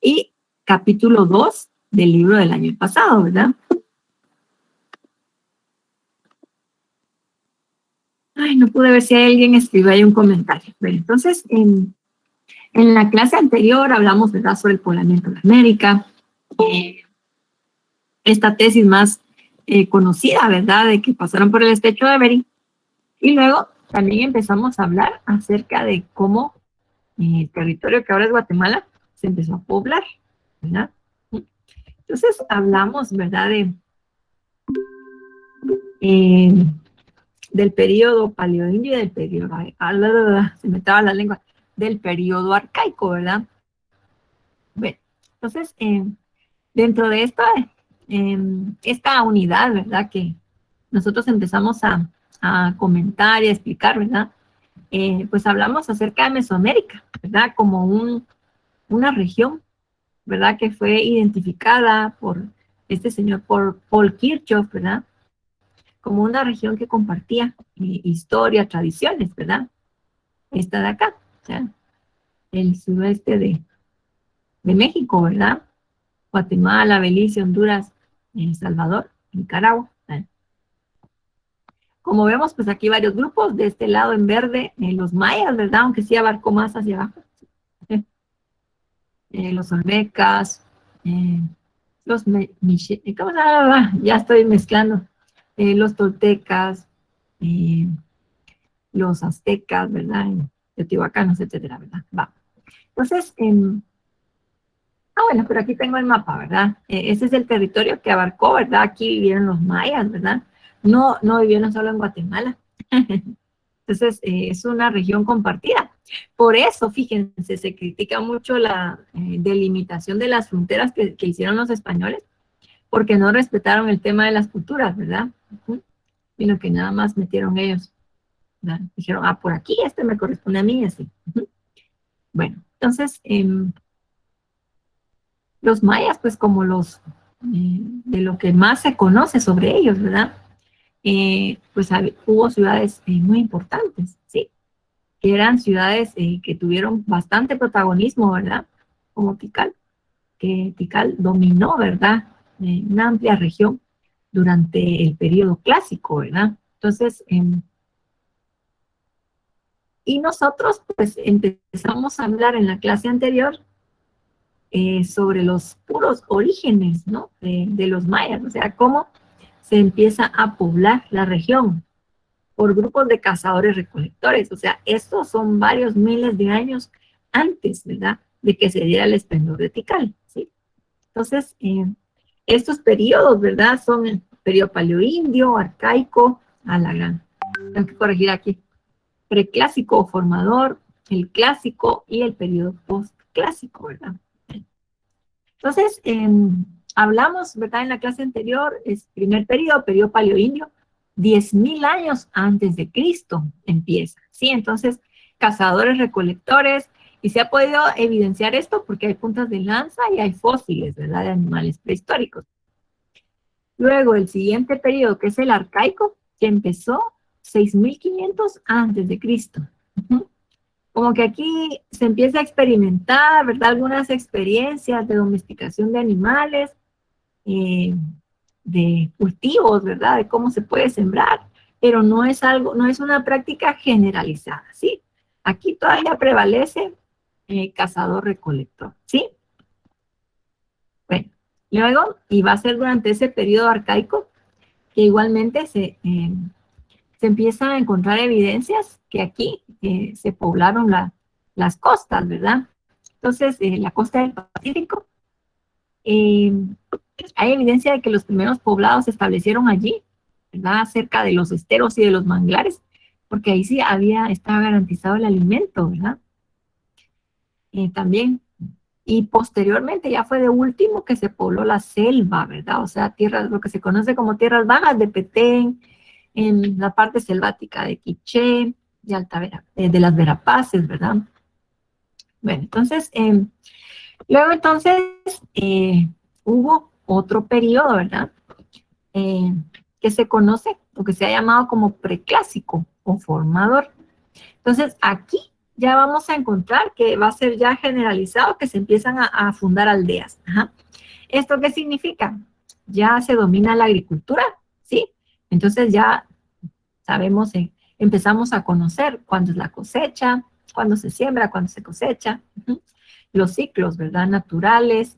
y capítulo 2 del libro del año pasado, ¿verdad? Ay, no pude ver si alguien escribió ahí un comentario. Bueno, entonces, en la clase anterior hablamos, ¿verdad?, sobre el poblamiento de América, esta tesis más conocida, ¿verdad?, de que pasaron por el estrecho de Bering. Y luego también empezamos a hablar acerca de cómo el territorio que ahora es Guatemala se empezó a poblar, ¿verdad? Entonces hablamos, ¿verdad?, del periodo paleoindio y del periodo, se me traba la lengua, del periodo arcaico, ¿verdad? Bueno, entonces, dentro de esta unidad, ¿verdad?, que nosotros empezamos a comentar y a explicar, ¿verdad?, pues hablamos acerca de Mesoamérica, ¿verdad?, como una región, ¿verdad?, que fue identificada por este señor, por Paul Kirchhoff, ¿verdad?, como una región que compartía historia, tradiciones, ¿verdad? Esta de acá, o sea, el suroeste de México, ¿verdad? Guatemala, Belice, Honduras, El Salvador, Nicaragua. Como vemos, pues aquí varios grupos, de este lado en verde, los mayas, ¿verdad? Aunque sí abarcó más hacia abajo. Los olmecas, los ¿cómo se llama? Ya estoy mezclando. Los toltecas, los aztecas, ¿verdad? Teotihuacanos, etcétera, ¿verdad? Va. Entonces, bueno, pero aquí tengo el mapa, ¿verdad? Ese es el territorio que abarcó, ¿verdad? Aquí vivieron los mayas, ¿verdad? No vivieron solo en Guatemala. Entonces, es una región compartida. Por eso, fíjense, se critica mucho la delimitación de las fronteras que hicieron los españoles, porque no respetaron el tema de las culturas, ¿verdad? Sino que nada más metieron ellos, ¿verdad? Dijeron, por aquí, este me corresponde a mí, así. Bueno, entonces, los mayas, pues como de lo que más se conoce sobre ellos, ¿verdad? Pues hubo ciudades muy importantes, ¿sí? Que eran ciudades que tuvieron bastante protagonismo, ¿verdad? Como Tikal, que Tikal dominó, ¿verdad? Una amplia región durante el periodo clásico, ¿verdad? Entonces, y nosotros pues empezamos a hablar en la clase anterior sobre los puros orígenes, ¿no? De los mayas, o sea, cómo se empieza a poblar la región por grupos de cazadores-recolectores. O sea, estos son varios miles de años antes, ¿verdad?, de que se diera el esplendor de Tikal, ¿sí? Entonces, estos periodos, ¿verdad?, son el periodo paleoindio, arcaico, a la gran. Tengo que corregir aquí. Preclásico o formador, el clásico y el periodo postclásico, ¿verdad? Entonces, hablamos, ¿verdad?, en la clase anterior, es primer periodo paleoindio, 10.000 años antes de Cristo empieza, ¿sí? Entonces, cazadores, recolectores, y se ha podido evidenciar esto porque hay puntas de lanza y hay fósiles, ¿verdad?, de animales prehistóricos. Luego, el siguiente periodo, que es el arcaico, que empezó 6.500 antes de Cristo. Como que aquí se empieza a experimentar, ¿verdad?, algunas experiencias de domesticación de animales, de cultivos, ¿verdad?, de cómo se puede sembrar, pero no es algo, no es una práctica generalizada, ¿sí? Aquí todavía prevalece cazador-recolector, ¿sí? Bueno, luego, y va a ser durante ese periodo arcaico, que igualmente se empiezan a encontrar evidencias que aquí se poblaron las costas, ¿verdad? Entonces, la costa del Pacífico, hay evidencia de que los primeros poblados se establecieron allí, ¿verdad?, cerca de los esteros y de los manglares, porque ahí sí estaba garantizado el alimento, ¿verdad? También. Y posteriormente ya fue de último que se pobló la selva, ¿verdad? O sea, lo que se conoce como tierras bajas de Petén, en la parte selvática de Quiché, de las Verapaces, ¿verdad? Bueno, entonces, luego entonces hubo otro periodo, ¿verdad? Que se conoce, o que se ha llamado como preclásico o formador. Entonces, aquí ya vamos a encontrar que va a ser ya generalizado que se empiezan a fundar aldeas. Ajá. ¿Esto qué significa? Ya se domina la agricultura, ¿sí? Entonces ya sabemos, empezamos a conocer cuándo es la cosecha, cuándo se siembra, cuándo se cosecha, los ciclos, ¿verdad? Naturales,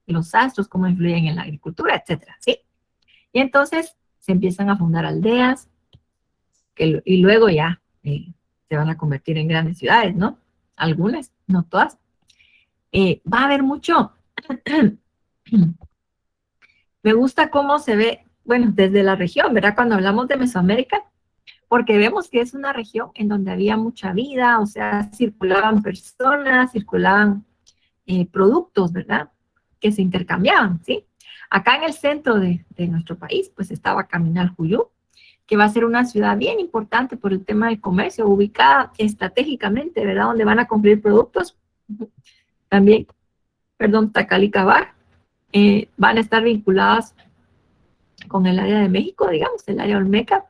los astros, cómo influyen en la agricultura, etcétera, ¿sí? Y entonces se empiezan a fundar aldeas y luego ya se van a convertir en grandes ciudades, ¿no? Algunas, no todas. Va a haber mucho. Me gusta cómo se ve, bueno, desde la región, ¿verdad? Cuando hablamos de Mesoamérica, porque vemos que es una región en donde había mucha vida, o sea, circulaban personas, circulaban productos, ¿verdad? Que se intercambiaban, ¿sí? Acá en el centro de nuestro país, pues estaba Caminal Juyú, que va a ser una ciudad bien importante por el tema del comercio, ubicada estratégicamente, ¿verdad? Donde van a cumplir productos. También, perdón, Tacalicabar, van a estar vinculadas con el área de México, digamos, el área Olmeca,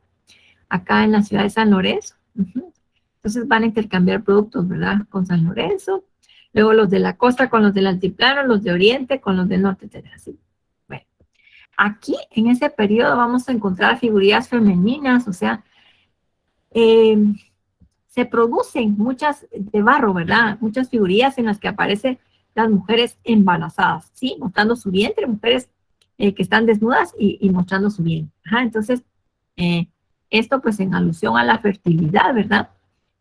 acá en la ciudad de San Lorenzo. Entonces van a intercambiar productos, ¿verdad? Con San Lorenzo, luego los de la costa con los del altiplano, los de oriente con los del norte, etcétera. ¿Sí? Bueno, aquí en ese periodo vamos a encontrar figurillas femeninas, o sea, se producen muchas de barro, ¿verdad? Muchas figurillas en las que aparecen las mujeres embarazadas, ¿sí? Mostrando su vientre, mujeres que están desnudas y mostrando su vientre. Ajá, entonces, esto pues en alusión a la fertilidad, ¿verdad?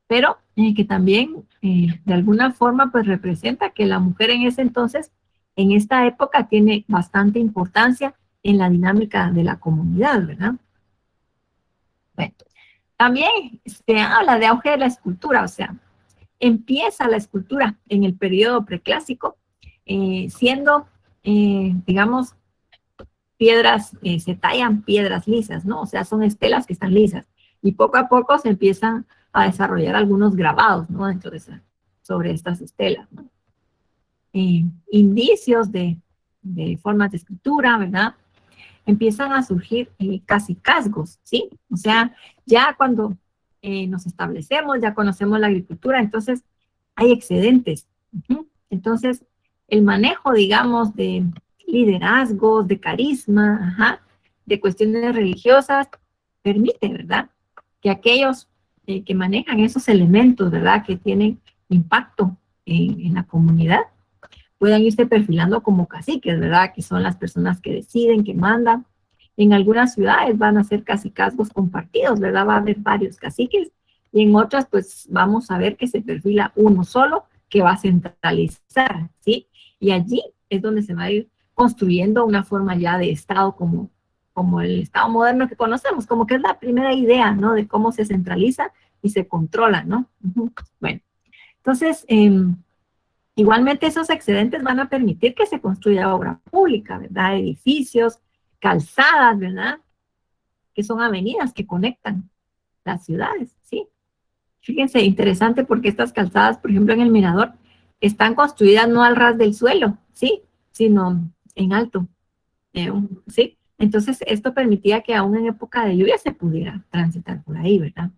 Pero que también de alguna forma pues representa que la mujer en ese entonces, en esta época, tiene bastante importancia en la dinámica de la comunidad, ¿verdad? Bueno, también se habla de auge de la escultura, o sea, empieza la escultura en el periodo preclásico, siendo, digamos, piedras, se tallan piedras lisas, ¿no? O sea, son estelas que están lisas. Y poco a poco se empiezan a desarrollar algunos grabados, ¿no? Dentro de sobre estas estelas, ¿no? Indicios de formas de escritura, ¿verdad? Empiezan a surgir cacicazgos, ¿sí? O sea, ya cuando nos establecemos, ya conocemos la agricultura, entonces hay excedentes. Entonces, el manejo, digamos, de liderazgos, de carisma, ajá, de cuestiones religiosas, permite, ¿verdad? Que aquellos que manejan esos elementos, ¿verdad? Que tienen impacto en la comunidad, puedan irse perfilando como caciques, ¿verdad? Que son las personas que deciden, que mandan. En algunas ciudades van a ser cacicazgos compartidos, ¿verdad? Va a haber varios caciques. Y en otras, pues vamos a ver que se perfila uno solo que va a centralizar, ¿sí? Y allí es donde se va a ir construyendo una forma ya de Estado como el Estado moderno que conocemos, como que es la primera idea, ¿no? De cómo se centraliza y se controla, ¿no? Bueno, entonces, igualmente esos excedentes van a permitir que se construya obra pública, ¿verdad? Edificios, calzadas, ¿verdad? Que son avenidas que conectan las ciudades, ¿sí? Fíjense, interesante porque estas calzadas, por ejemplo, en el Mirador, están construidas no al ras del suelo, ¿sí? Sino en alto, ¿sí? Entonces, esto permitía que aún en época de lluvia se pudiera transitar por ahí, ¿verdad?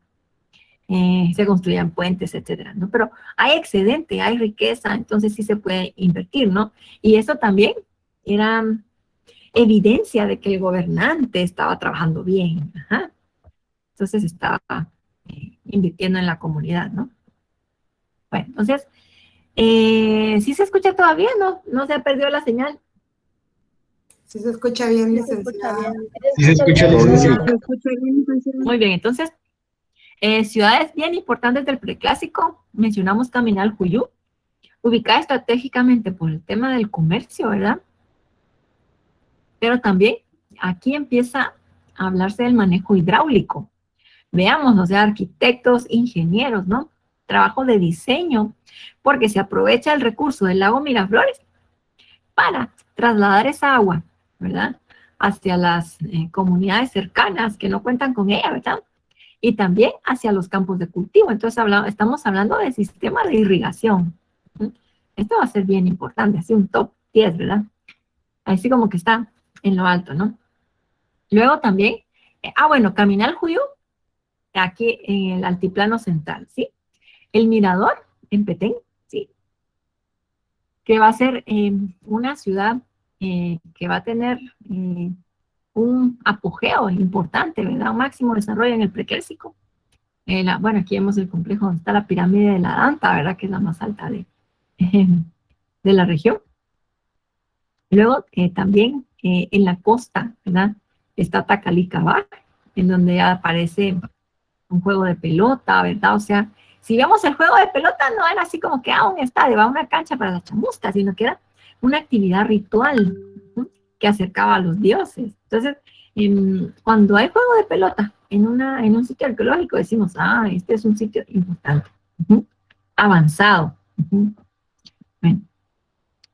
Se construían puentes, etcétera, ¿no? Pero hay excedente, hay riqueza, entonces sí se puede invertir, ¿no? Y eso también era evidencia de que el gobernante estaba trabajando bien, ajá. Entonces estaba invirtiendo en la comunidad, ¿no? Bueno, entonces, ¿sí se escucha todavía? ¿No? ¿No se ha perdido la señal? Sí se escucha bien, Sí se escucha licenciada. bien. Sí se escucha bien, Sí sí. se escucha bien, licenciada. Muy bien, entonces, ciudades bien importantes del preclásico, mencionamos Caminal Juyú, ubicada estratégicamente por el tema del comercio, ¿verdad? Pero también aquí empieza a hablarse del manejo hidráulico. Veamos, o sea, arquitectos, ingenieros, ¿no? Trabajo de diseño, porque se aprovecha el recurso del lago Miraflores para trasladar esa agua, ¿verdad? Hacia las comunidades cercanas que no cuentan con ella, ¿verdad? Y también hacia los campos de cultivo. Entonces estamos hablando del sistema de irrigación. Esto va a ser bien importante, así un top 10, ¿verdad? Así como que está en lo alto, ¿no? Luego también, bueno, Caminal Juyú, aquí en el altiplano central, ¿sí? El Mirador en Petén, sí, que va a ser una ciudad que va a tener un apogeo importante, ¿verdad? Un máximo desarrollo en el Preclásico. Bueno, aquí vemos el complejo donde está la pirámide de la Danta, ¿verdad? Que es la más alta de la región. Luego, también en la costa, ¿verdad? Está Tacalicabar, en donde aparece un juego de pelota, ¿verdad? O sea, si vemos el juego de pelota, no era así como que un estadio, va una cancha para las chamuscas, sino que era una actividad ritual, ¿no? Que acercaba a los dioses. Entonces, cuando hay juego de pelota en un sitio arqueológico, decimos, este es un sitio importante, avanzado. Bueno.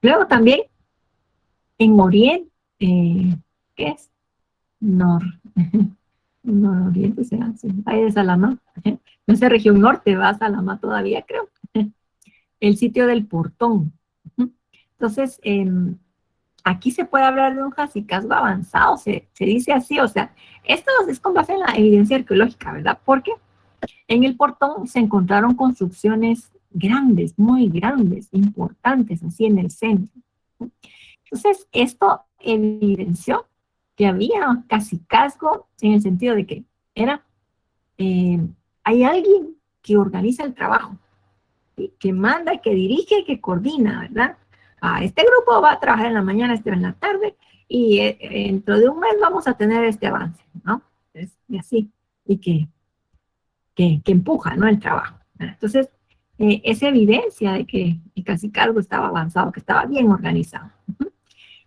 Luego también en Oriente, ¿qué es? Nor, Nororiente, será, sí, Valle de Salamá. No sé, región norte, va a Salamá todavía, creo. El sitio del Portón. Entonces, aquí se puede hablar de un jacicazgo avanzado, se dice así, o sea, esto es con base en la evidencia arqueológica, ¿verdad? Porque en el Portón se encontraron construcciones grandes, muy grandes, importantes, así en el centro. Entonces, esto evidenció que había cacicazgo en el sentido de que era, hay alguien que organiza el trabajo, ¿sí? Que manda, que dirige, que coordina, ¿verdad? Este grupo va a trabajar en la mañana, este en la tarde, y dentro de un mes vamos a tener este avance, ¿no? Y así, y que empuja, ¿no? El trabajo. Entonces, es evidencia de que el cacicazgo estaba avanzado, que estaba bien organizado.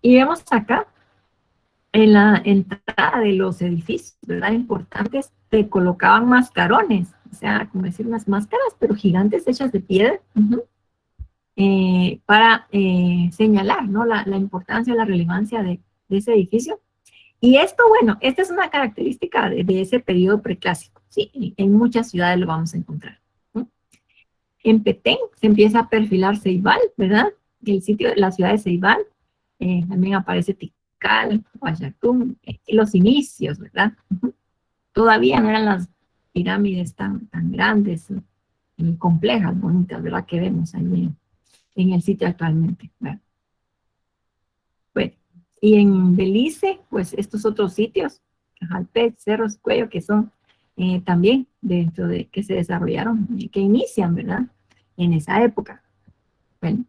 Y vemos acá en la entrada de los edificios, ¿verdad? Importantes, se colocaban mascarones, o sea, como decir, unas máscaras, pero gigantes hechas de piedra, para señalar, ¿no? La importancia, la relevancia de ese edificio. Y esto, bueno, esta es una característica de ese periodo preclásico, ¿sí? En muchas ciudades lo vamos a encontrar, ¿no? En Petén se empieza a perfilar Ceibal, ¿verdad? El sitio, la ciudad de Ceibal, también aparece Tikal, Guayacún, los inicios, ¿verdad? Todavía no eran las pirámides tan grandes y complejas, bonitas, ¿verdad? Que vemos ahí en el sitio actualmente, ¿verdad? Bueno, y en Belice, pues estos otros sitios, Jalpet, Cerros, Cuello, que son también dentro de que se desarrollaron, que inician, ¿verdad? En esa época. Bueno,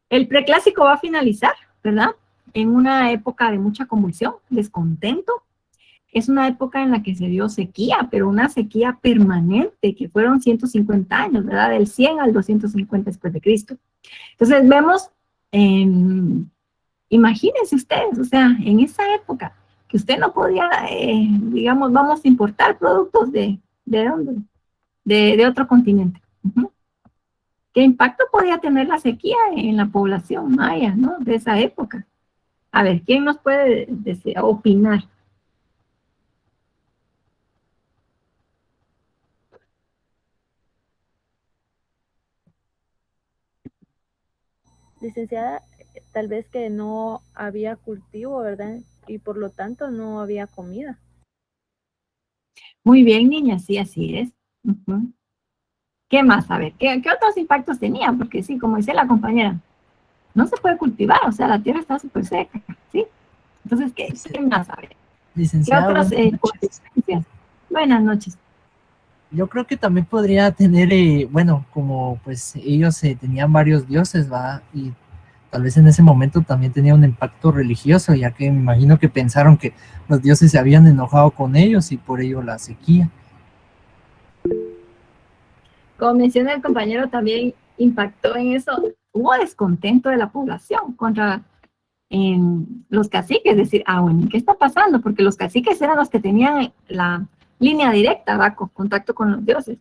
el preclásico va a finalizar, ¿verdad? En una época de mucha convulsión, descontento. Es una época en la que se dio sequía, pero una sequía permanente, que fueron 150 años, ¿verdad? Del 100 al 250 después de Cristo. Entonces vemos, imagínense ustedes, o sea, en esa época, que usted no podía, digamos, vamos a importar productos ¿de dónde? De otro continente. ¿Qué impacto podía tener la sequía en la población maya, ¿no? De esa época. A ver, ¿quién nos puede opinar? Licenciada, tal vez que no había cultivo, ¿verdad? Y por lo tanto no había comida. Muy bien, niña, sí, así es. ¿Qué más? A ver, ¿qué otros impactos tenía? Porque sí, como dice la compañera, no se puede cultivar, o sea, la tierra está súper seca, ¿sí? Entonces, ¿qué más? A ver, ¿qué Licenciada, otras buenas noches. consecuencias? Buenas noches. Yo creo que también podría tener, bueno, como pues ellos tenían varios dioses, ¿va? Y tal vez en ese momento también tenía un impacto religioso, ya que me imagino que pensaron que los dioses se habían enojado con ellos y por ello la sequía. Como menciona el compañero, también impactó en eso. Hubo descontento de la población contra los caciques, es decir, bueno, ¿qué está pasando? Porque los caciques eran los que tenían la línea directa, ¿va? Con contacto con los dioses,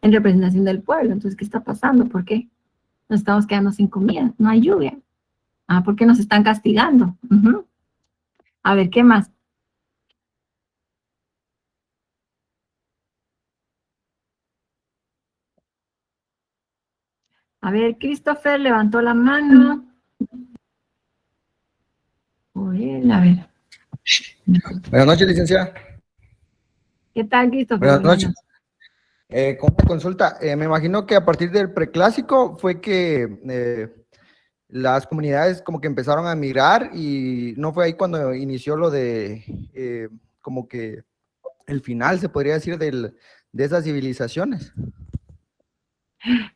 en representación del pueblo. Entonces, ¿qué está pasando? ¿Por qué nos estamos quedando sin comida? No hay lluvia. ¿Por qué nos están castigando? A ver, ¿qué más? A ver, Christopher levantó la mano. A ver. Buenas noches, licenciada. ¿Qué tal, Christopher? Buenas noches. Con una consulta, me imagino que a partir del preclásico fue que las comunidades como que empezaron a migrar y no fue ahí cuando inició lo de como que el final, se podría decir, de esas civilizaciones.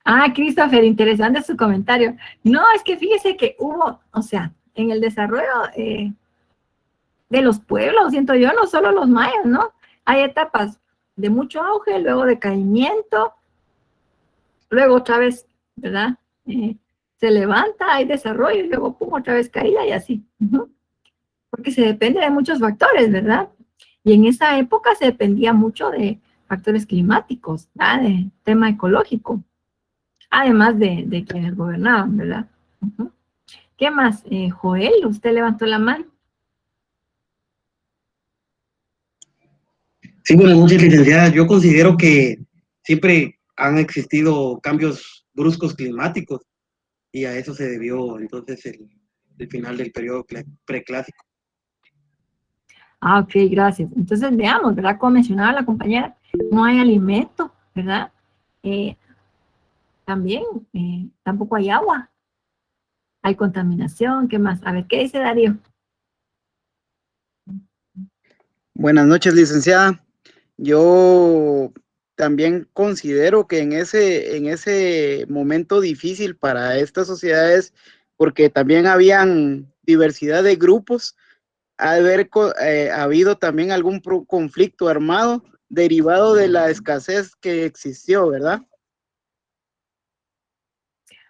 Ah, Christopher, interesante su comentario. No, es que fíjese que hubo, o sea, en el desarrollo de los pueblos, siento yo, no solo los mayas, ¿no? Hay etapas de mucho auge, luego decaimiento, luego otra vez, ¿verdad? Se levanta, hay desarrollo, y luego pum, otra vez caída y así. Porque se depende de muchos factores, ¿verdad? Y en esa época se dependía mucho de factores climáticos, ¿verdad? De tema ecológico, además de quienes gobernaban, ¿verdad? ¿Qué más? Joel, usted levantó la mano. Sí, buenas noches, licenciada. Yo considero que siempre han existido cambios bruscos climáticos y a eso se debió entonces el final del periodo preclásico. Ah, ok, gracias. Entonces veamos, ¿verdad? Como mencionaba la compañera, no hay alimento, ¿verdad? También tampoco hay agua, hay contaminación, ¿qué más? A ver, ¿qué dice Darío? Buenas noches, licenciada. Yo también considero que en ese momento difícil para estas sociedades, porque también habían diversidad de grupos, ha de haber habido también algún conflicto armado derivado de la escasez que existió, ¿verdad?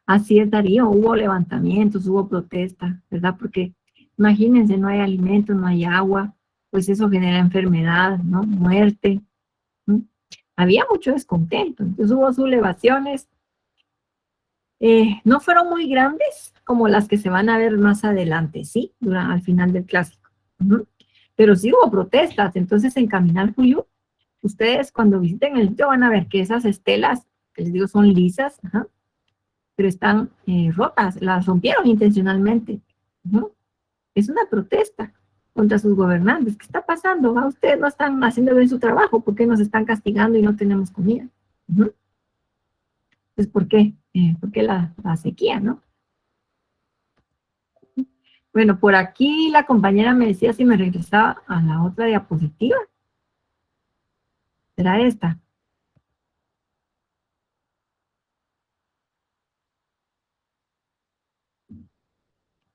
Así es, Darío, hubo levantamientos, hubo protestas, ¿verdad? Porque imagínense, no hay alimentos, no hay agua, pues eso genera enfermedad, ¿no? Muerte. Había mucho descontento, entonces hubo sublevaciones. No fueron muy grandes como las que se van a ver más adelante, ¿sí? Al final del clásico. Pero sí hubo protestas, entonces en Caminar Juyú, ustedes cuando visiten el sitio van a ver que esas estelas, que les digo, son lisas, pero están rotas, las rompieron intencionalmente. Es una protesta contra sus gobernantes. ¿Qué está pasando? Ustedes no están haciendo bien su trabajo, ¿por qué nos están castigando y no tenemos comida? Pues, ¿por qué? ¿Por qué la sequía, no? Bueno, por aquí la compañera me decía si me regresaba a la otra diapositiva. ¿Será esta?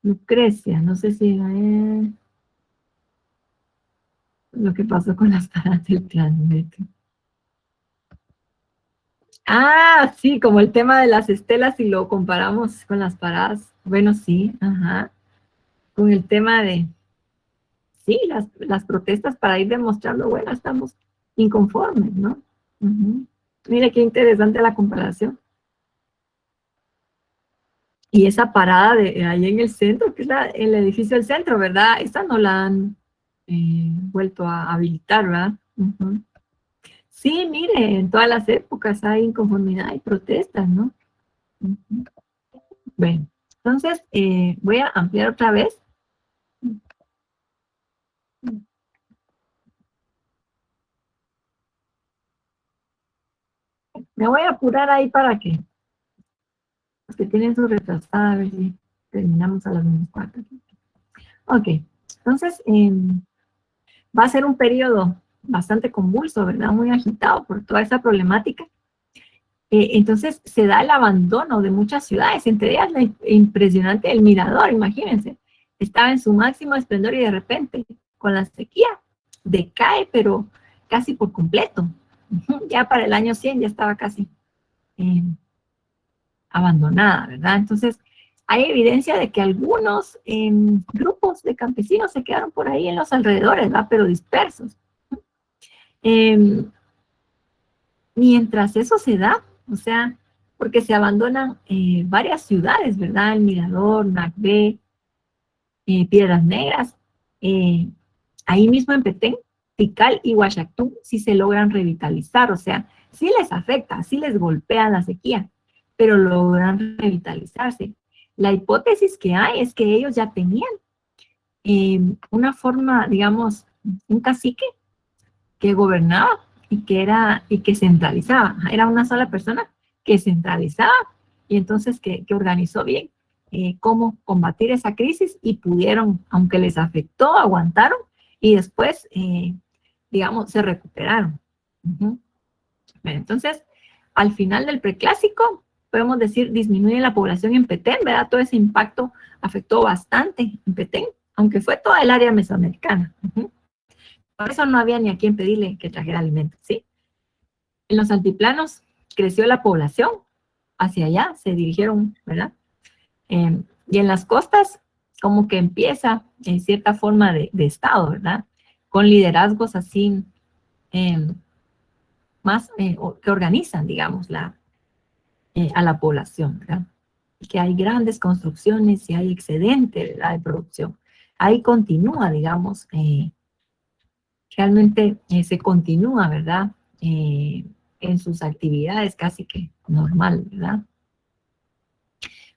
Lucrecia, no sé si es lo que pasó con las paradas del Transmetro. Ah, sí, como el tema de las estelas y lo comparamos con las paradas. Bueno, sí, ajá. Con el tema de, sí, las protestas para ir demostrando, bueno, estamos inconformes, ¿no? Mire qué interesante la comparación. Y esa parada de ahí en el centro, que es el edificio del centro, ¿verdad? Esa no la han vuelto a habilitar, ¿verdad? Sí, mire, en todas las épocas hay inconformidad y protestas, ¿no? Bueno, entonces voy a ampliar otra vez. Me voy a apurar ahí para que los que tienen su retrasada, a ver si terminamos a las mismas 4. Ok, entonces va a ser un periodo bastante convulso, ¿verdad? Muy agitado por toda esa problemática. Entonces se da el abandono de muchas ciudades, entre ellas la impresionante El Mirador, imagínense. Estaba en su máximo esplendor y de repente, con la sequía, decae, pero casi por completo. Ya para el año 100 ya estaba casi abandonada, ¿verdad? Entonces, hay evidencia de que algunos grupos de campesinos se quedaron por ahí en los alrededores, ¿verdad? Pero dispersos. Mientras eso se da, o sea, porque se abandonan varias ciudades, ¿verdad? El Mirador, Nacbé, Piedras Negras, ahí mismo en Petén, Tikal y Huachactú sí se logran revitalizar, o sea, sí les afecta, sí les golpea la sequía, pero logran revitalizarse. La hipótesis que hay es que ellos ya tenían una forma, digamos, un cacique que gobernaba y que centralizaba. Era una sola persona que centralizaba y entonces que organizó bien cómo combatir esa crisis y pudieron, aunque les afectó, aguantaron y después, digamos, se recuperaron. Bueno, entonces, al final del preclásico, podemos decir, disminuye la población en Petén, ¿verdad? Todo ese impacto afectó bastante en Petén, aunque fue toda el área mesoamericana. Por eso no había ni a quién pedirle que trajera alimentos, ¿sí? En los altiplanos creció la población, hacia allá se dirigieron, ¿verdad? Y en las costas, como que empieza en cierta forma de Estado, ¿verdad? Con liderazgos así, más que organizan, digamos, a la población, ¿verdad? Que hay grandes construcciones y hay excedente, ¿verdad?, de producción. Ahí continúa, digamos, realmente se continúa, ¿verdad?, en sus actividades casi que normal, ¿verdad?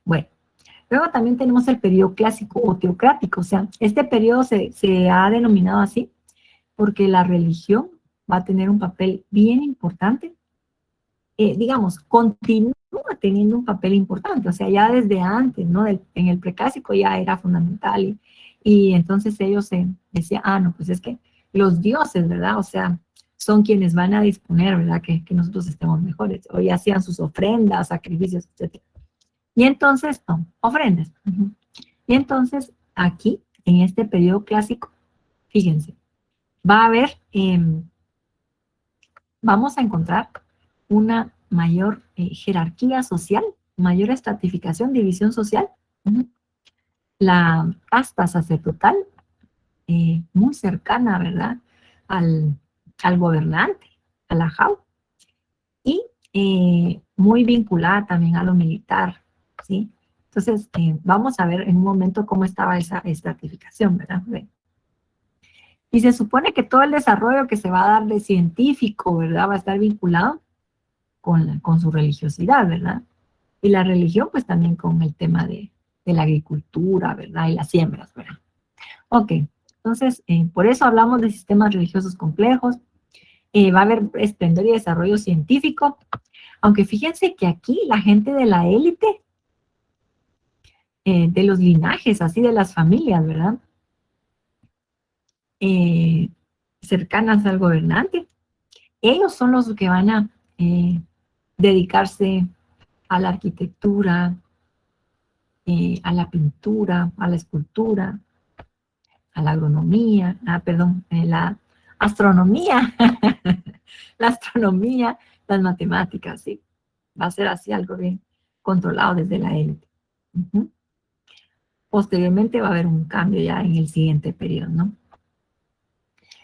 Bueno, luego también tenemos el periodo clásico o teocrático, o sea, este periodo se ha denominado así porque la religión va a tener un papel bien importante, digamos, continúa teniendo un papel importante, o sea, ya desde antes, ¿no? En el preclásico ya era fundamental y entonces ellos decían, no, pues es que los dioses, ¿verdad? O sea, son quienes van a disponer, ¿verdad? Que nosotros estemos mejores, o ya hacían sus ofrendas, sacrificios, etc. Y entonces, no, ofrendas. Y entonces, aquí, en este periodo clásico, fíjense, va a haber, vamos a encontrar una mayor jerarquía social, mayor estratificación, división social. La casta sacerdotal, muy cercana, ¿verdad?, al gobernante, a la jau, y muy vinculada también a lo militar, ¿sí? Entonces, vamos a ver en un momento cómo estaba esa estratificación, ¿verdad? Y se supone que todo el desarrollo que se va a dar de científico, ¿verdad?, va a estar vinculado con su religiosidad, ¿verdad? Y la religión, pues también con el tema de la agricultura, ¿verdad? Y las siembras, ¿verdad? Ok, entonces, por eso hablamos de sistemas religiosos complejos. Va a haber esplendor y desarrollo científico, aunque fíjense que aquí la gente de la élite, de los linajes, así de las familias, ¿verdad?, cercanas al gobernante, ellos son los que van a dedicarse a la arquitectura, a la pintura, a la escultura, a la agronomía, la astronomía, la astronomía, las matemáticas, ¿sí? Va a ser así algo bien controlado desde la élite. Posteriormente va a haber un cambio ya en el siguiente periodo, ¿no?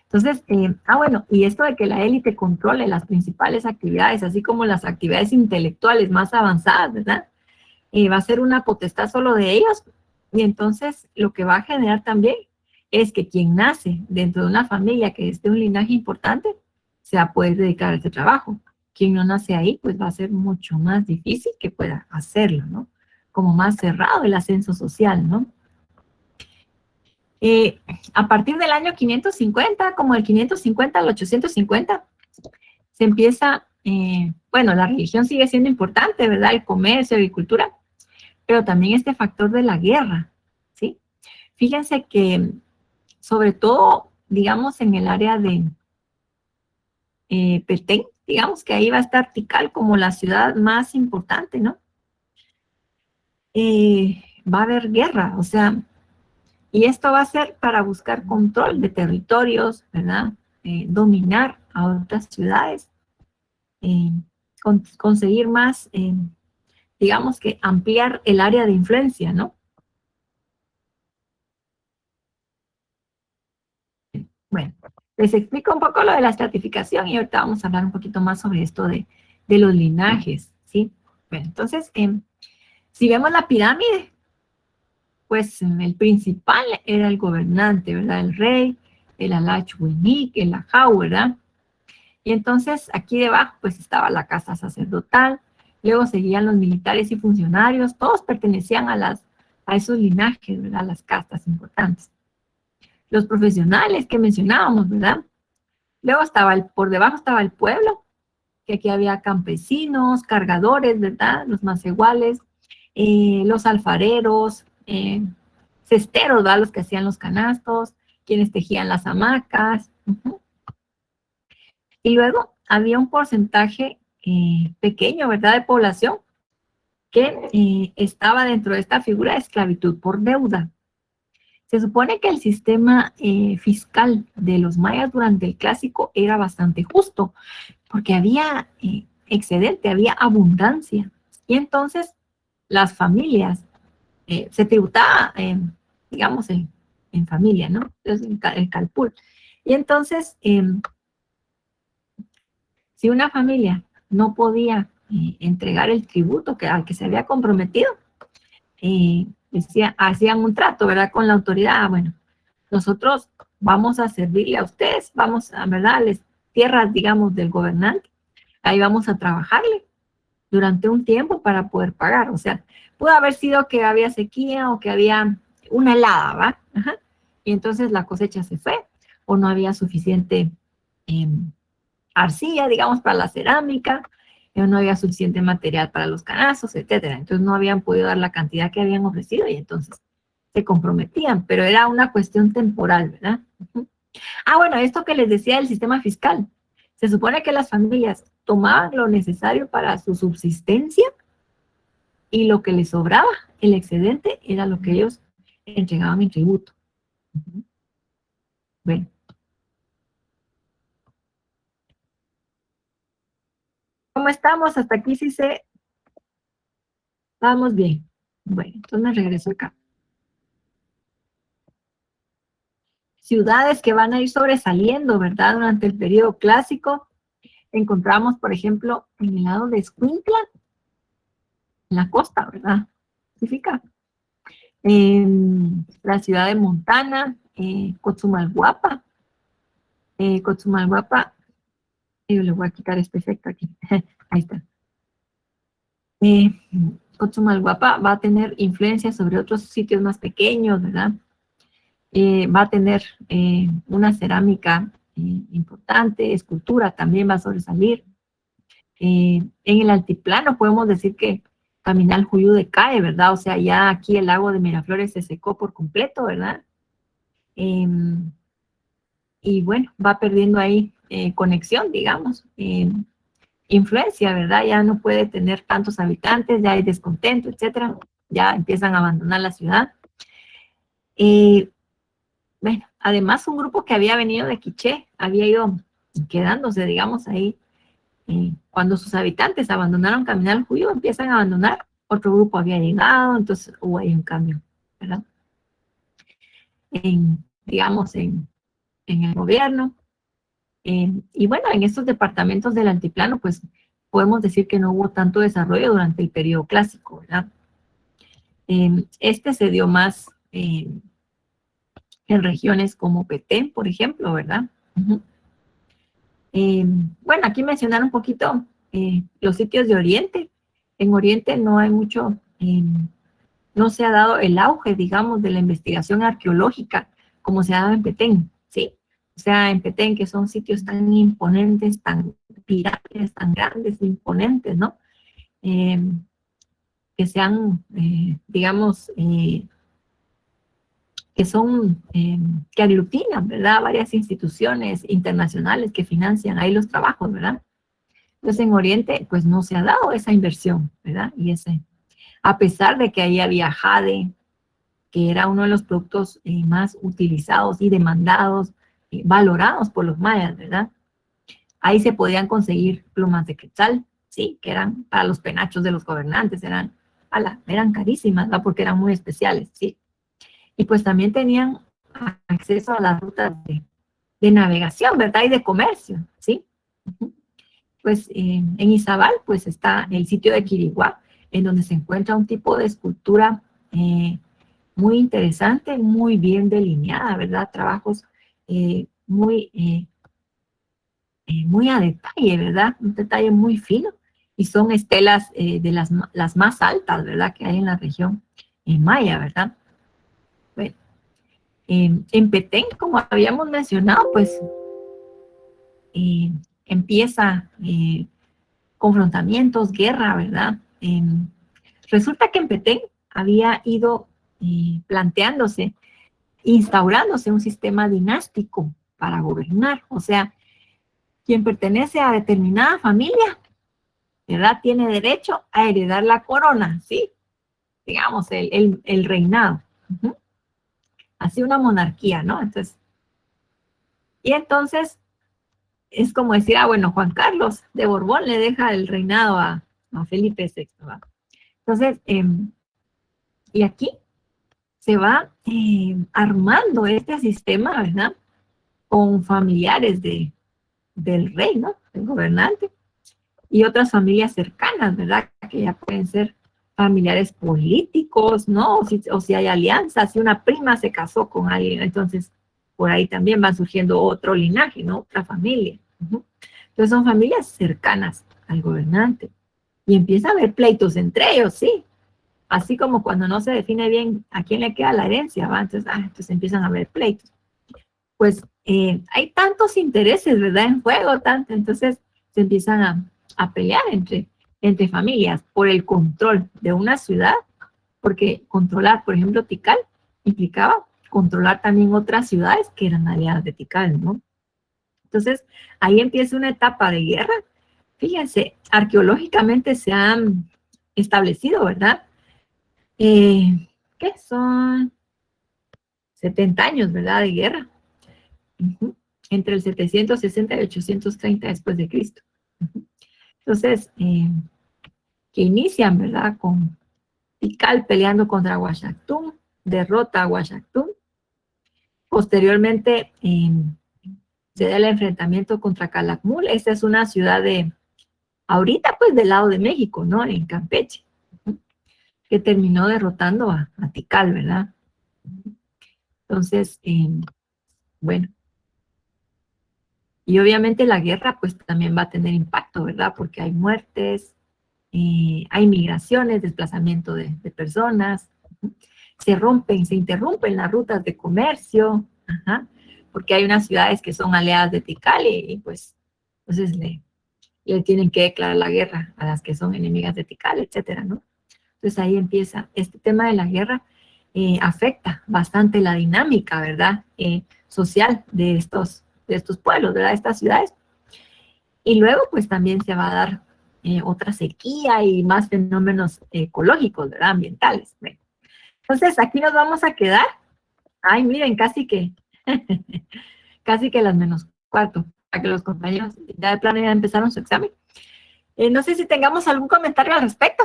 Entonces, bueno, y esto de que la élite controle las principales actividades, así como las actividades intelectuales más avanzadas, ¿verdad? Va a ser una potestad solo de ellos, y entonces lo que va a generar también es que quien nace dentro de una familia que es de un linaje importante, se va a poder dedicar a este trabajo. Quien no nace ahí, pues va a ser mucho más difícil que pueda hacerlo, ¿no? Como más cerrado el ascenso social, ¿no? A partir del año 550, como el 550 al 850, se empieza, bueno, la religión sigue siendo importante, ¿verdad? El comercio, agricultura, pero también este factor de la guerra, ¿sí? Fíjense que, sobre todo, digamos, en el área de Petén, digamos que ahí va a estar Tikal como la ciudad más importante, ¿no? Va a haber guerra, o sea, y esto va a ser para buscar control de territorios, ¿verdad? Dominar a otras ciudades, conseguir más, digamos que ampliar el área de influencia, ¿no? Bueno, les explico un poco lo de la estratificación y ahorita vamos a hablar un poquito más sobre esto de los linajes, ¿sí? Bueno, entonces, si vemos la pirámide, pues el principal era el gobernante, ¿verdad? El rey, el alachwinik, el ajau, ¿verdad? Y entonces aquí debajo pues estaba la casa sacerdotal, luego seguían los militares y funcionarios, todos pertenecían a esos linajes, ¿verdad? Las castas importantes. Los profesionales que mencionábamos, ¿verdad? Luego por debajo estaba el pueblo, que aquí había campesinos, cargadores, ¿verdad? Los macehuales, los alfareros, cesteros, ¿verdad? Los que hacían los canastos, quienes tejían las hamacas. Y luego había un porcentaje pequeño, ¿verdad?, de población que estaba dentro de esta figura de esclavitud por deuda. Se supone que el sistema fiscal de los mayas durante el clásico era bastante justo, porque había excedente, había abundancia. Y entonces las familias, se tributaba, digamos, en familia, ¿no? Entonces, el calpul. Y entonces, si una familia no podía entregar el tributo al que se había comprometido, hacían un trato, ¿verdad?, con la autoridad. Bueno, nosotros vamos a servirle a ustedes, vamos a, ¿verdad?, las tierras, digamos, del gobernante, ahí vamos a trabajarle durante un tiempo para poder pagar. O sea, pudo haber sido que había sequía o que había una helada, ¿va? Ajá. Y entonces la cosecha se fue, o no había suficiente arcilla, digamos, para la cerámica, no había suficiente material para los canastos, etcétera. Entonces no habían podido dar la cantidad que habían ofrecido y entonces se comprometían, pero era una cuestión temporal, ¿verdad? Ah, bueno, esto que les decía del sistema fiscal. Se supone que las familias tomaban lo necesario para su subsistencia y lo que les sobraba, el excedente, era lo que ellos entregaban en tributo. Bueno. ¿Cómo estamos? Hasta aquí sí vamos bien. Bueno, entonces me regreso acá. Ciudades que van a ir sobresaliendo, ¿verdad? Durante el periodo clásico. Encontramos, por ejemplo, en el lado de Escuintla, en la costa, ¿verdad? Significa. En la ciudad de Montana, Cochumalguapa. Cochumalguapa, yo le voy a quitar este efecto aquí. Ahí está. Cochumalguapa va a tener influencia sobre otros sitios más pequeños, ¿verdad? Va a tener una cerámica importante, escultura también va a sobresalir. En el altiplano podemos decir que Caminal Juyú decae, ¿verdad? O sea, ya aquí el lago de Miraflores se secó por completo, ¿verdad? Y bueno, va perdiendo ahí conexión, digamos, influencia, ¿verdad? Ya no puede tener tantos habitantes, ya hay descontento, etcétera. Ya empiezan a abandonar la ciudad. Bueno, además un grupo que había venido de Quiché había ido quedándose, digamos, ahí. Cuando sus habitantes abandonaron Caminal Juyú, empiezan a abandonar. Otro grupo había llegado, entonces hubo ahí un cambio, ¿verdad? Digamos, en el gobierno. Y bueno, en estos departamentos del altiplano, pues podemos decir que no hubo tanto desarrollo durante el periodo clásico, ¿verdad? Este se dio más en regiones como Petén, por ejemplo, ¿verdad? Bueno, aquí mencionar un poquito los sitios de Oriente. En Oriente no hay mucho, no se ha dado el auge, digamos, de la investigación arqueológica como se ha dado en Petén, ¿sí? O sea, en Petén, que son sitios tan imponentes, tan pirámides, tan grandes, imponentes, ¿no? Que sean, digamos, que son, que aglutinan, ¿verdad? Varias instituciones internacionales que financian ahí los trabajos, ¿verdad? Entonces, en Oriente, pues no se ha dado esa inversión, ¿verdad? Y a pesar de que ahí había jade, que era uno de los productos más utilizados y demandados, valorados por los mayas, ¿verdad? Ahí se podían conseguir plumas de quetzal, sí, que eran para los penachos de los gobernantes, eran carísimas, ¿verdad? Porque eran muy especiales, sí. Y pues también tenían acceso a las rutas de navegación, ¿verdad? Y de comercio, ¿sí? Pues en Izabal, pues está el sitio de Quiriguá, en donde se encuentra un tipo de escultura muy interesante, muy bien delineada, ¿verdad? Trabajos muy a detalle, ¿verdad? Un detalle muy fino. Y son estelas de las más altas, ¿verdad? Que hay en la región maya, ¿verdad? Bueno, en Petén, como habíamos mencionado, pues empieza confrontamientos, guerra, ¿verdad? Resulta que en Petén había ido planteándose, instaurándose un sistema dinástico para gobernar. O sea, quien pertenece a determinada familia, ¿verdad? Tiene derecho a heredar la corona, ¿sí? Digamos, el reinado. Uh-huh. Así una monarquía, ¿no? Entonces, y entonces es como decir, bueno, Juan Carlos de Borbón le deja el reinado a Felipe VI, ¿verdad? Entonces, y aquí se va armando este sistema, ¿verdad? Con familiares del rey, ¿no? Del gobernante, y otras familias cercanas, ¿verdad? Que ya pueden ser familiares políticos, ¿no? O si hay alianzas, si una prima se casó con alguien, entonces por ahí también va surgiendo otro linaje, ¿no? Otra familia. Uh-huh. Entonces son familias cercanas al gobernante. Y empieza a haber pleitos entre ellos, sí. Así como cuando no se define bien a quién le queda la herencia, ¿va? Entonces empiezan a haber pleitos. Pues hay tantos intereses, ¿verdad? En juego, tanto. Entonces se empiezan a pelear entre familias por el control de una ciudad, porque controlar, por ejemplo, Tikal implicaba controlar también otras ciudades que eran aliadas de Tikal, ¿no? Entonces, ahí empieza una etapa de guerra. Fíjense, arqueológicamente se han establecido, ¿verdad? ¿Qué son? 70 años, ¿verdad? De guerra. Uh-huh. Entre el 760 y 830 después de Cristo. Uh-huh. Entonces, que inician, ¿verdad? Con Tikal peleando contra Uashaktun, derrota a Uashaktun. Posteriormente, se da el enfrentamiento contra Calakmul. Esta es una ciudad ahorita pues del lado de México, ¿no? En Campeche, que terminó derrotando a Tikal, ¿verdad? Entonces, bueno, y obviamente la guerra pues también va a tener impacto, ¿verdad? Porque hay muertes, hay migraciones, desplazamiento de personas, se interrumpen las rutas de comercio, ajá, porque hay unas ciudades que son aliadas de Tikal y pues entonces le tienen que declarar la guerra a las que son enemigas de Tikal, etcétera, ¿no? Entonces ahí empieza este tema de la guerra, afecta bastante la dinámica, ¿verdad? Social de estos pueblos, ¿verdad? De estas ciudades. Y luego pues también se va a dar otra sequía y más fenómenos ecológicos, ¿verdad? Ambientales. Bueno, entonces aquí nos vamos a quedar. Ay, miren, casi que las menos cuarto, para que los compañeros ya de plano ya empezaron su examen. No sé si tengamos algún comentario al respecto.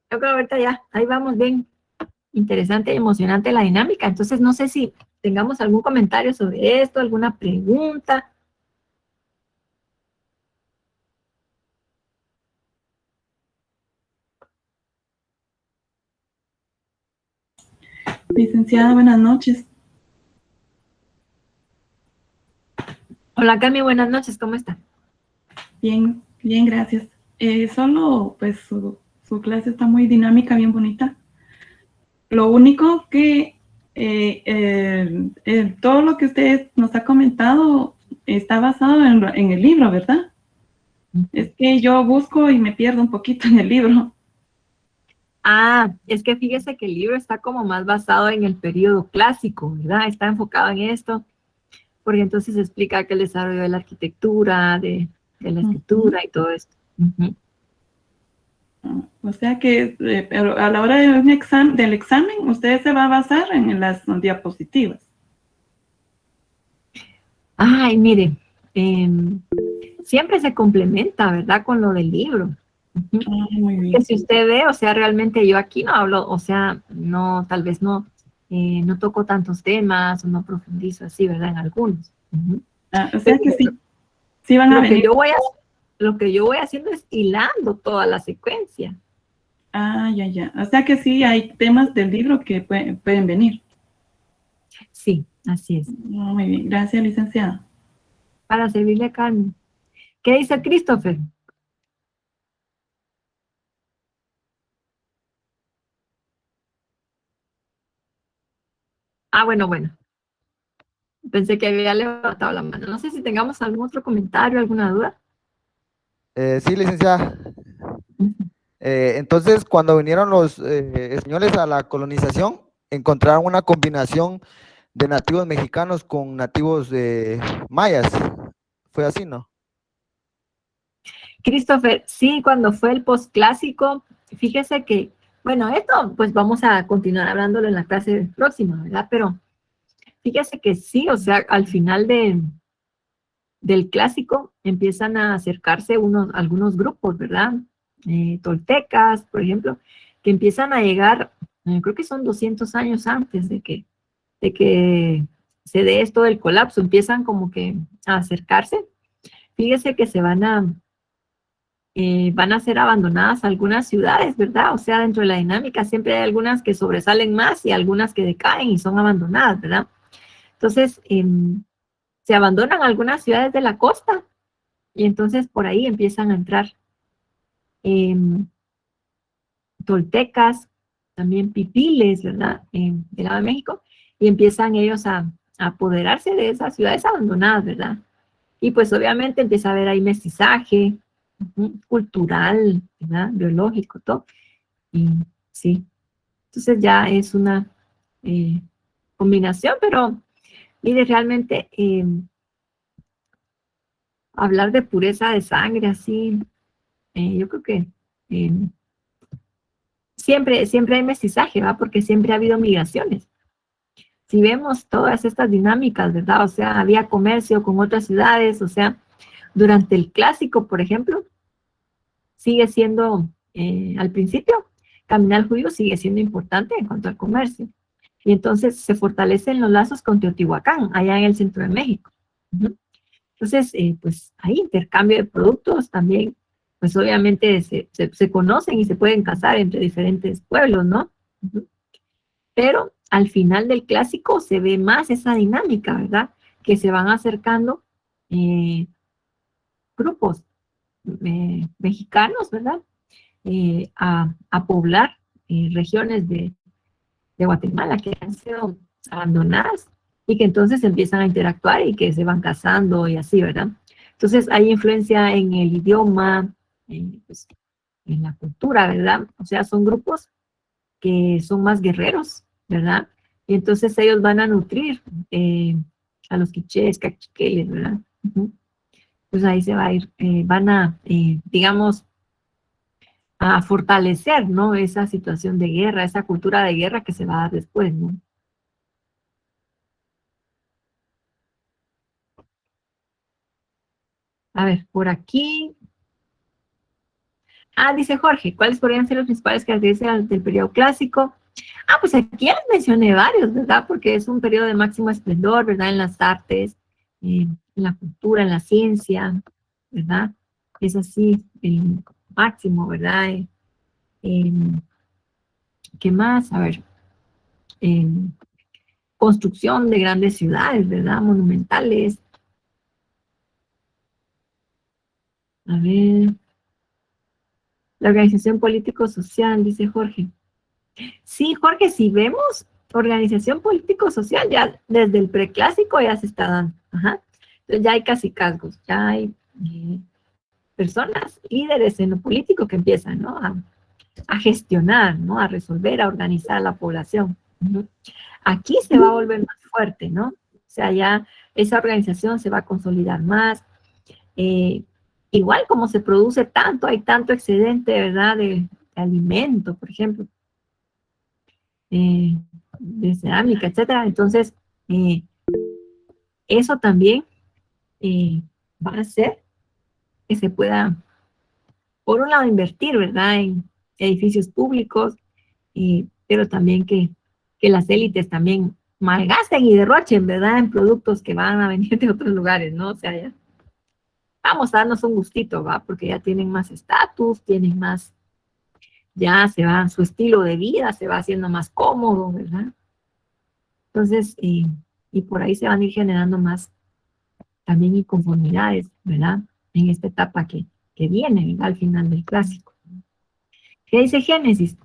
Yo creo que ahorita ya, ahí vamos bien interesante y emocionante la dinámica. Entonces, no sé si tengamos algún comentario sobre esto, alguna pregunta. Licenciada, buenas noches. Hola, Cami, buenas noches, ¿cómo está? Bien, bien, gracias. Solo, pues, su clase está muy dinámica, bien bonita. Lo único que todo lo que usted nos ha comentado está basado en el libro, ¿verdad? Es que yo busco y me pierdo un poquito en el libro. Es que fíjese que el libro está como más basado en el periodo clásico, ¿verdad? Está enfocado en esto, porque entonces explica que el desarrollo de la arquitectura, de la escritura y todo esto. Uh-huh. O sea que pero a la hora de del examen, usted se va a basar en las diapositivas. Ay, mire, siempre se complementa, ¿verdad? Con lo del libro. Uh-huh. Muy bien. Que si usted ve, o sea, realmente yo aquí no hablo, o sea, no, tal vez no toco tantos temas o no profundizo así, ¿verdad? En algunos. Uh-huh. O sea que sí, sí van a venir. Lo que yo voy haciendo es hilando toda la secuencia. Ya. O sea que sí hay temas del libro que pueden venir. Sí, así es. Muy bien, gracias, licenciada. Para servirle a Carmen. ¿Qué dice Christopher? Bueno. pensé que había levantado la mano. No sé si tengamos algún otro comentario, alguna duda. Sí, licenciada. Entonces, cuando vinieron los españoles a la colonización, encontraron una combinación de nativos mexicanos con nativos mayas. Fue así, ¿no? Christopher, sí, cuando fue el postclásico, fíjese que, bueno, esto pues vamos a continuar hablándolo en la clase próxima, ¿verdad? Pero fíjese que sí, o sea, al final del clásico empiezan a acercarse algunos grupos, ¿verdad? Toltecas, por ejemplo, que empiezan a llegar, creo que son 200 años antes de que se dé esto del colapso, empiezan como que a acercarse. Fíjese que van a ser abandonadas algunas ciudades, ¿verdad? O sea, dentro de la dinámica siempre hay algunas que sobresalen más y algunas que decaen y son abandonadas, ¿verdad? Entonces, se abandonan algunas ciudades de la costa y entonces por ahí empiezan a entrar toltecas, también pipiles, ¿verdad? Del lado de México, y empiezan ellos a apoderarse de esas ciudades abandonadas, ¿verdad? Y pues obviamente empieza a haber ahí mestizaje, cultural, ¿verdad? Biológico, todo. Y sí, entonces ya es una combinación, pero mire, realmente hablar de pureza de sangre, así, yo creo que siempre hay mestizaje, ¿va? Porque siempre ha habido migraciones. Si vemos todas estas dinámicas, ¿verdad? O sea, había comercio con otras ciudades, o sea, durante el clásico, por ejemplo, sigue siendo, al principio, Caminar Judío sigue siendo importante en cuanto al comercio. Y entonces se fortalecen los lazos con Teotihuacán, allá en el centro de México. Entonces, pues hay intercambio de productos también, pues obviamente se conocen y se pueden casar entre diferentes pueblos, ¿no? Pero al final del clásico se ve más esa dinámica, ¿verdad? Que se van acercando grupos mexicanos, ¿verdad? A poblar regiones de Guatemala que han sido abandonadas y que entonces empiezan a interactuar y que se van casando y así, ¿verdad? Entonces hay influencia en el idioma, pues, en la cultura, ¿verdad? O sea, son grupos que son más guerreros, ¿verdad? Y entonces ellos van a nutrir a los quichés, cachiqueles, ¿verdad? Pues ahí se va a ir, van a, digamos, a fortalecer, ¿no? Esa situación de guerra, esa cultura de guerra que se va a dar después, ¿no? A ver, por aquí. Dice Jorge, ¿cuáles podrían ser las principales características del periodo clásico? Pues aquí ya les mencioné varios, ¿verdad? Porque es un periodo de máximo esplendor, ¿verdad? En las artes, en la cultura, en la ciencia, ¿verdad? Es así el máximo, ¿verdad? ¿Qué más? A ver, construcción de grandes ciudades, ¿verdad? Monumentales. A ver, la organización político-social, dice Jorge. Sí, Jorge, si vemos organización político-social, ya desde el preclásico ya se está dando. Entonces ya hay cacicazgos, ya hay personas, líderes en lo político que empiezan, ¿no? A gestionar, ¿no? A resolver, a organizar a la población. Aquí se va a volver más fuerte, ¿no? O sea, ya esa organización se va a consolidar más. Igual como se produce tanto, hay tanto excedente, ¿verdad? De alimento, por ejemplo. De cerámica, etcétera. Entonces, eso también va a hacer que se pueda, por un lado, invertir, ¿verdad? En edificios públicos, pero también que las élites también malgasten y derrochen, ¿verdad? En productos que van a venir de otros lugares, ¿no? O sea, ya vamos a darnos un gustito, ¿va? Porque ya tienen más estatus, tienen más, ya se va, su estilo de vida se va haciendo más cómodo, ¿verdad? Entonces, y por ahí se van a ir generando más también inconformidades, ¿verdad? En esta etapa que viene, ¿verdad? Al final del clásico. ¿Qué dice Génesis?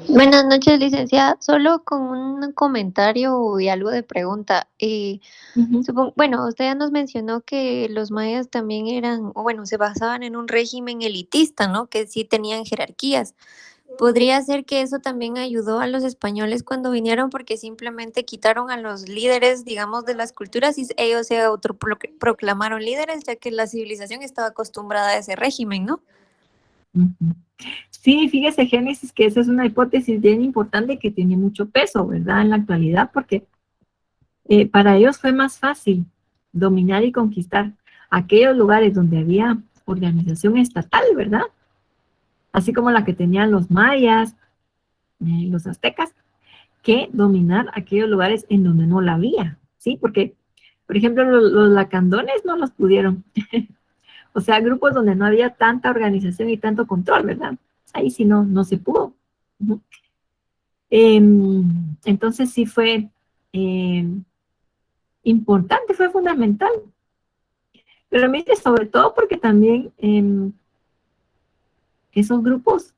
Buenas noches, licenciada. Solo con un comentario y algo de pregunta. Bueno, usted ya nos mencionó que los mayas también eran, o bueno, se basaban en un régimen elitista, ¿no? Que sí tenían jerarquías. ¿Podría ser que eso también ayudó a los españoles cuando vinieron porque simplemente quitaron a los líderes, digamos, de las culturas y ellos se autoproclamaron líderes, ya que la civilización estaba acostumbrada a ese régimen, ¿no? Sí, fíjese, Génesis, que esa es una hipótesis bien importante que tiene mucho peso, ¿verdad? En la actualidad, porque para ellos fue más fácil dominar y conquistar aquellos lugares donde había organización estatal, ¿verdad? Así como la que tenían los mayas, los aztecas, que dominar aquellos lugares en donde no la había, ¿sí? Porque, por ejemplo, los lacandones no los pudieron. O sea, grupos donde no había tanta organización y tanto control, ¿verdad? Ahí sí no se pudo. Entonces sí fue importante, fue fundamental. Pero mire, sobre todo porque también esos grupos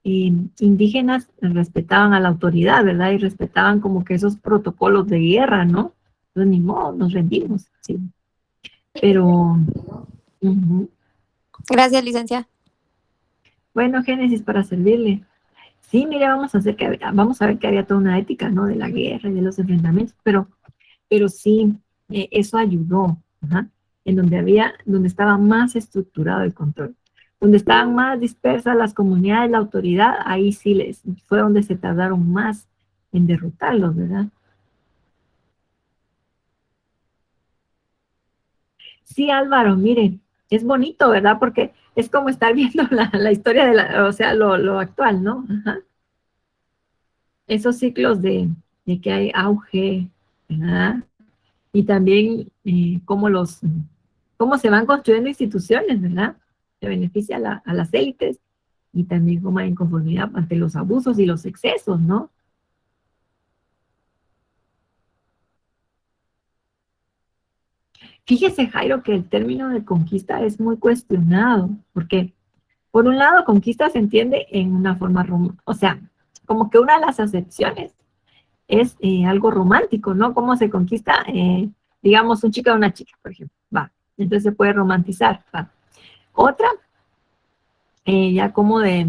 indígenas respetaban a la autoridad, ¿verdad? Y respetaban como que esos protocolos de guerra, ¿no? Pues ni modo, nos rendimos, sí. Pero... Gracias, licenciada. Bueno, Génesis, para servirle. Sí, mire, vamos a ver que había toda una ética, ¿no? De la guerra y de los enfrentamientos, pero sí, eso ayudó, ¿ajá? En donde estaba más estructurado el control. Donde estaban más dispersas las comunidades, la autoridad, ahí sí fue donde se tardaron más en derrotarlos, ¿verdad? Sí, Álvaro, mire, es bonito, ¿verdad? Porque es como estar viendo la historia o sea, lo actual, ¿no? Ajá. Esos ciclos de que hay auge, ¿verdad? Y también cómo se van construyendo instituciones, ¿verdad? Que beneficia a las élites y también cómo hay inconformidad ante los abusos y los excesos, ¿no? Fíjese, Jairo, que el término de conquista es muy cuestionado, porque por un lado, conquista se entiende en una forma, o sea, como que una de las acepciones es algo romántico, ¿no? Cómo se conquista, digamos, un chico a una chica, por ejemplo, va. Entonces se puede romantizar, va. Otra, ya como se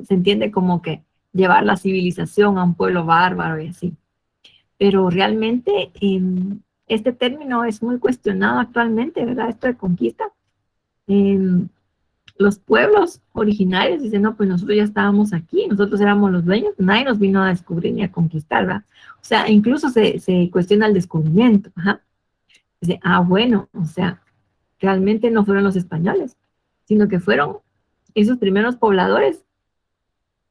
entiende como que llevar la civilización a un pueblo bárbaro y así. Pero realmente este término es muy cuestionado actualmente, ¿verdad? Esto de conquista. Los pueblos originarios dicen, no, pues nosotros ya estábamos aquí, nosotros éramos los dueños, nadie nos vino a descubrir ni a conquistar, ¿verdad? O sea, incluso se cuestiona el descubrimiento, ajá. Dice, bueno, o sea, realmente no fueron los españoles, sino que fueron esos primeros pobladores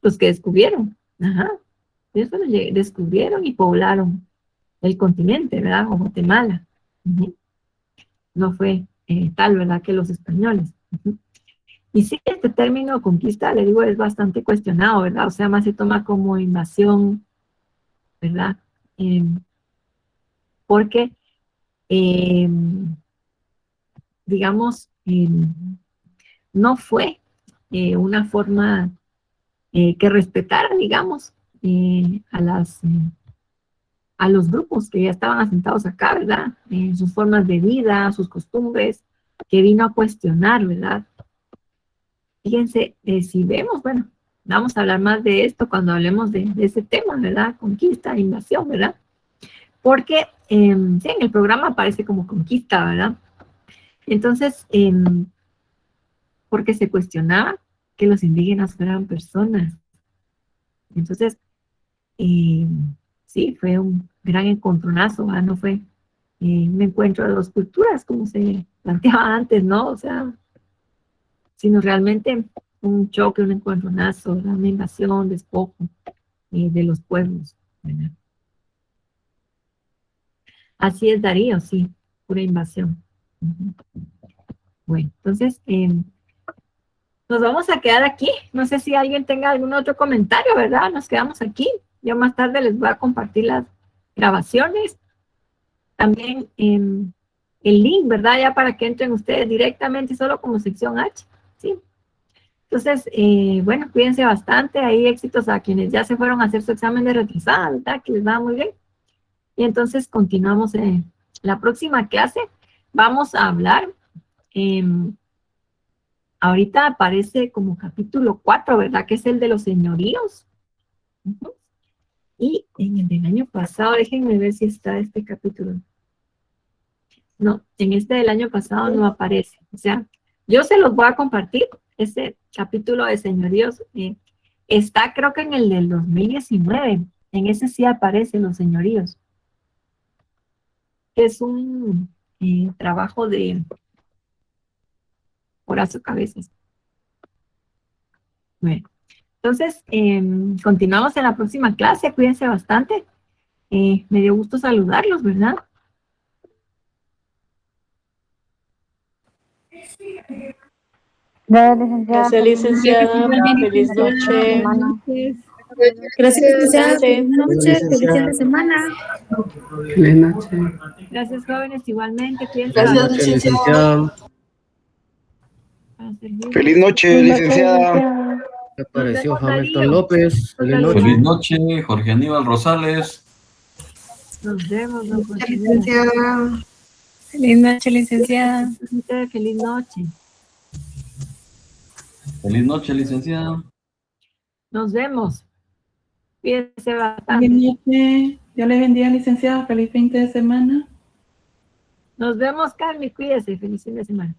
los que descubrieron, ajá. Ellos descubrieron y poblaron el continente, ¿verdad? O Guatemala. No fue tal, ¿verdad? Que los españoles. Y sí, este término conquista, le digo, es bastante cuestionado, ¿verdad? O sea, más se toma como invasión, ¿verdad? Porque, digamos, no fue una forma que respetara, digamos, a los grupos que ya estaban asentados acá, ¿verdad? Sus formas de vida, sus costumbres, que vino a cuestionar, ¿verdad? Fíjense, si vemos, bueno, vamos a hablar más de esto cuando hablemos de ese tema, ¿verdad? Conquista, invasión, ¿verdad? Porque, sí, en el programa aparece como conquista, ¿verdad? Entonces, porque se cuestionaba que los indígenas fueran personas. Entonces, sí, fue un gran encontronazo, ¿verdad? No fue un encuentro de dos culturas, como se planteaba antes, ¿no? O sea, sino realmente un choque, un encontronazo, una invasión, despojo de los pueblos, ¿verdad? Así es, Darío, sí, pura invasión. Bueno, entonces, nos vamos a quedar aquí. No sé si alguien tenga algún otro comentario, ¿verdad? Nos quedamos aquí. Yo más tarde les voy a compartir las grabaciones. También el link, ¿verdad? Ya para que entren ustedes directamente, solo como sección H, ¿sí? Entonces, bueno, cuídense bastante. Ahí éxitos a quienes ya se fueron a hacer su examen de retrasada, ¿verdad? Que les va muy bien. Y entonces continuamos en la próxima clase. Vamos a hablar, ahorita aparece como capítulo 4, ¿verdad? Que es el de los señoríos. Y en el del año pasado, déjenme ver si está este capítulo. No, en este del año pasado no aparece. O sea, yo se los voy a compartir. Este capítulo de señoríos está, creo que en el del 2019. En ese sí aparecen los señoríos. Es un trabajo de Horacio Cabezas. Bueno, entonces continuamos en la próxima clase. Cuídense bastante. Me dio gusto saludarlos, ¿verdad? Gracias, licenciada. Feliz noche. Gracias, licenciada. Feliz noche. Feliz fin de Feliz semana. Feliz noche. Gracias, jóvenes, igualmente. Cuídense Feliz bastante. noche, licenciado. Feliz noche, licenciada. Apareció Hamilton López. Feliz noche. Feliz noche, Jorge Aníbal Rosales. Nos vemos, don Jorge. Licenciada. Feliz noche, licenciada. Feliz noche. Feliz noche, licenciada. Nos vemos. Cuídense Feliz bastante. noche. Dios le bendiga, licenciada. Feliz fin de semana. Nos vemos, Carmen. Cuídese. Feliz fin de semana.